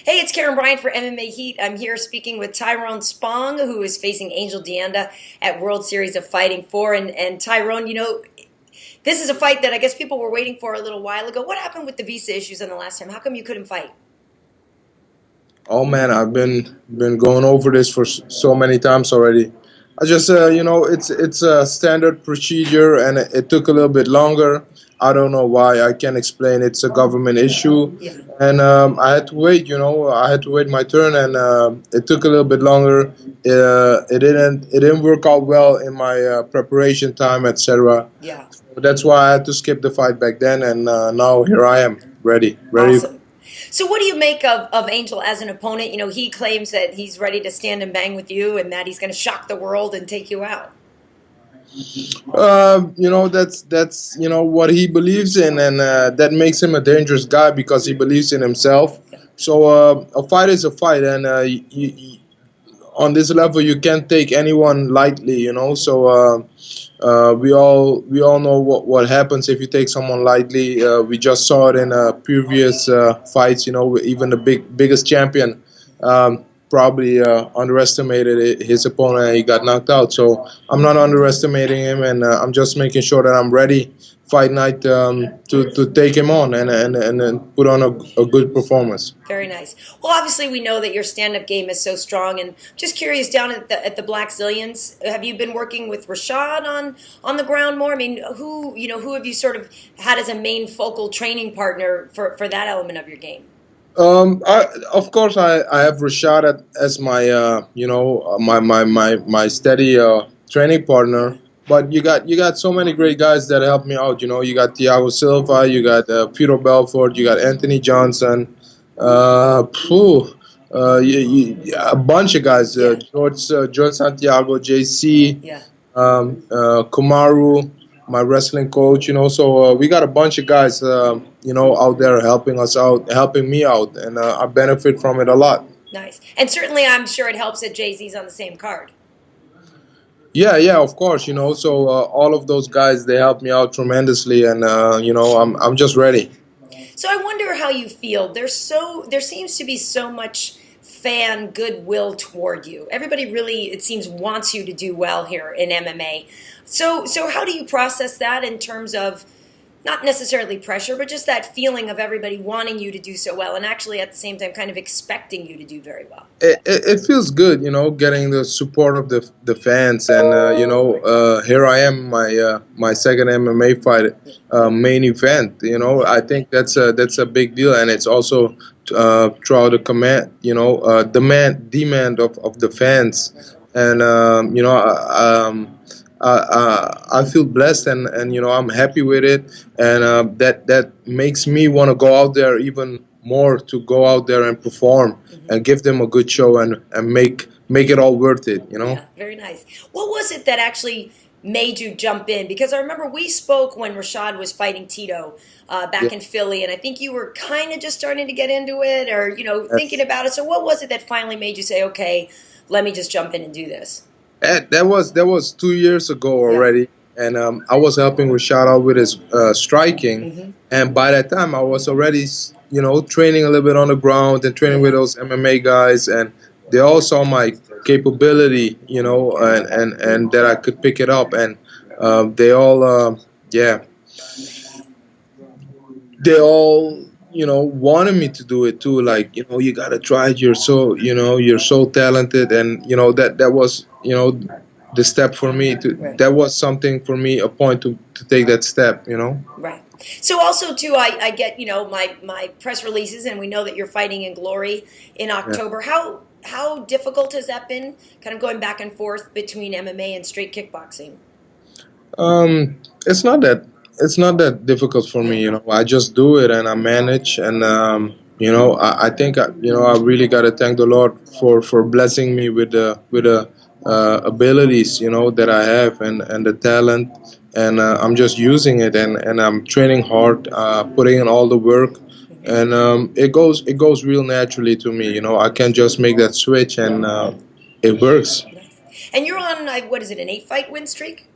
Hey, it's Karyn Bryant for MMA Heat. I'm here speaking with Tyrone Spong, who is facing Angel DeAnda at World Series of Fighting 4. And Tyrone, this is a fight that I guess people were waiting for a little while ago. What happened with the visa issues in the last time? How come you couldn't fight? Oh man, I've been going over this for so many times already. I just it's a standard procedure, and it took a little bit longer. I don't know why. I can't explain. It's a government issue, Yeah. and I had to wait. I had to wait my turn, and it took a little bit longer. It didn't work out well in my preparation time, etc. Yeah. That's why I had to skip the fight back then, and now here I am, ready. Awesome. So what do you make of Angel as an opponent? He claims that he's ready to stand and bang with you and that he's going to shock the world and take you out. That's what he believes in, and that makes him a dangerous guy because he believes in himself. So a fight is a fight, and on this level you can't take anyone lightly. So we all know what happens if you take someone lightly. We just saw it in previous fights. Even the biggest champion probably underestimated his opponent, and he got knocked out. So I'm not underestimating him, and I'm just making sure that I'm ready fight night to take him on and put on a good performance. Very nice. Well, obviously we know that your stand-up game is so strong, and just curious, down at the Blackzilians, have you been working with Rashad on the ground more? I mean, who have you sort of had as a main focal training partner for that element of your game? Of course, I have Rashad as my my steady training partner. But you got so many great guys that help me out. You got Thiago Silva, you got Peter Belfort, you got Anthony Johnson, a bunch of guys. George Santiago, JC, Yeah. Kumaru, my wrestling coach. So we got a bunch of guys. Out there helping us out, helping me out, and I benefit from it a lot. Nice. And certainly I'm sure it helps that Jay-Z's on the same card. Yeah, of course. So all of those guys, they help me out tremendously, and I'm just ready. So I wonder how you feel. There seems to be so much fan goodwill toward you. Everybody really, it seems, wants you to do well here in MMA. So how do you process that in terms of not necessarily pressure, but just that feeling of everybody wanting you to do so well and actually at the same time kind of expecting you to do very well? It feels good, getting the support of the fans, and here I am, my second MMA fight, main event. I think that's a big deal, and it's also throughout the demand of the fans, and I feel blessed, and I'm happy with it, and that makes me want to go out there even more, to go out there and perform and give them a good show, and make it all worth it. Yeah, very nice. What was it that actually made you jump in? Because I remember we spoke when Rashad was fighting Tito back in Philly, and I think you were kind of just starting to get into it, or thinking about it. So what was it that finally made you say, okay, let me just jump in and do this? That was 2 years ago already, and I was helping Rashad out with his striking, and by that time I was already training a little bit on the ground and training with those MMA guys, and they all saw my capability, and that I could pick it up, and they all wanted me to do it too. Like, you gotta try it. You're so talented, and that was the step for me to. Right. That was something for me, a point to take that step. Right. So also too, I get my press releases, and we know that you're fighting in Glory in October. Yeah. How difficult has that been? Kind of going back and forth between MMA and straight kickboxing. It's not that difficult for me. I just do it, and I manage, and I think I really gotta thank the Lord for blessing me with the abilities that I have, and the talent, and I'm just using it, and I'm training hard, putting in all the work, and it goes real naturally to me. I can just make that switch, and it works. And you're on, what is it, an 8-fight win streak?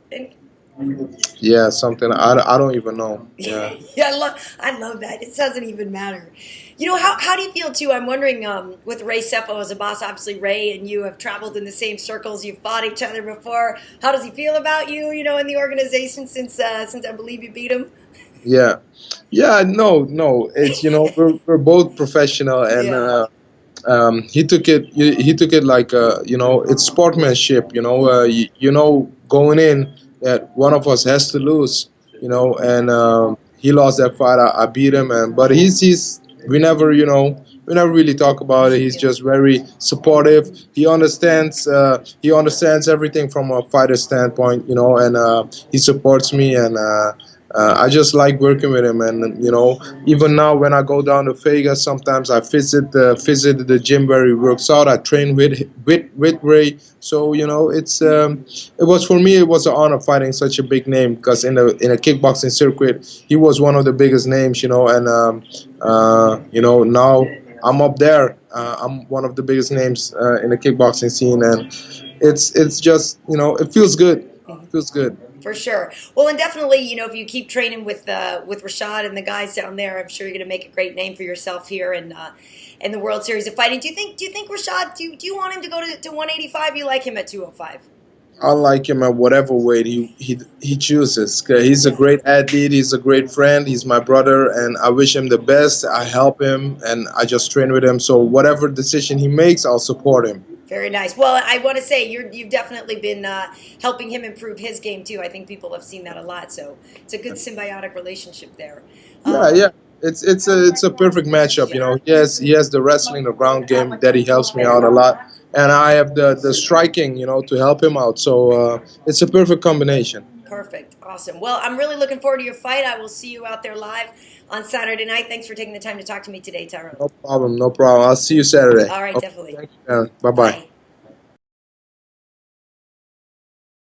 Yeah, something I don't even know. Yeah. Yeah, I love that. It doesn't even matter. You know, how do you feel too? I'm wondering, with Ray Sefo as a boss, obviously Ray and you have traveled in the same circles. You've fought each other before. How does he feel about you? You know, in the organization since I believe you beat him. Yeah. Yeah, no. It's we're both professional, and Yeah. he took it like it's sportsmanship. Going in that one of us has to lose. And he lost that fight. I beat him, and but he's we never really talk about it. He's Yeah. just very supportive. He understands everything from a fighter standpoint. And he supports me, and I just like working with him. And even now when I go down to Vegas, sometimes I visit the gym where he works out. I train with Ray. So it was, for me, it was an honor fighting such a big name, because in a kickboxing circuit he was one of the biggest names. And now I'm up there. I'm one of the biggest names in the kickboxing scene, and it's just it feels good. It feels good. For sure. Well, and definitely, if you keep training with Rashad and the guys down there, I'm sure you're going to make a great name for yourself here in the World Series of Fighting. Do you think Rashad? Do you want him to go to 185? You like him at 205? I like him at whatever weight he chooses. 'Cause he's a great athlete. He's a great friend. He's my brother, and I wish him the best. I help him, and I just train with him. So whatever decision he makes, I'll support him. Very nice. Well, I want to say you've definitely been helping him improve his game too. I think people have seen that a lot. So it's a good symbiotic relationship there. Yeah. It's a perfect matchup. He has the wrestling, the ground game that he helps me out a lot, and I have the striking, to help him out. So it's a perfect combination. Perfect. Awesome. Well, I'm really looking forward to your fight. I will see you out there live on Saturday night. Thanks for taking the time to talk to me today, Tyrone. No problem. I'll see you Saturday. All right, Okay, definitely. thank you. Bye-bye. Bye.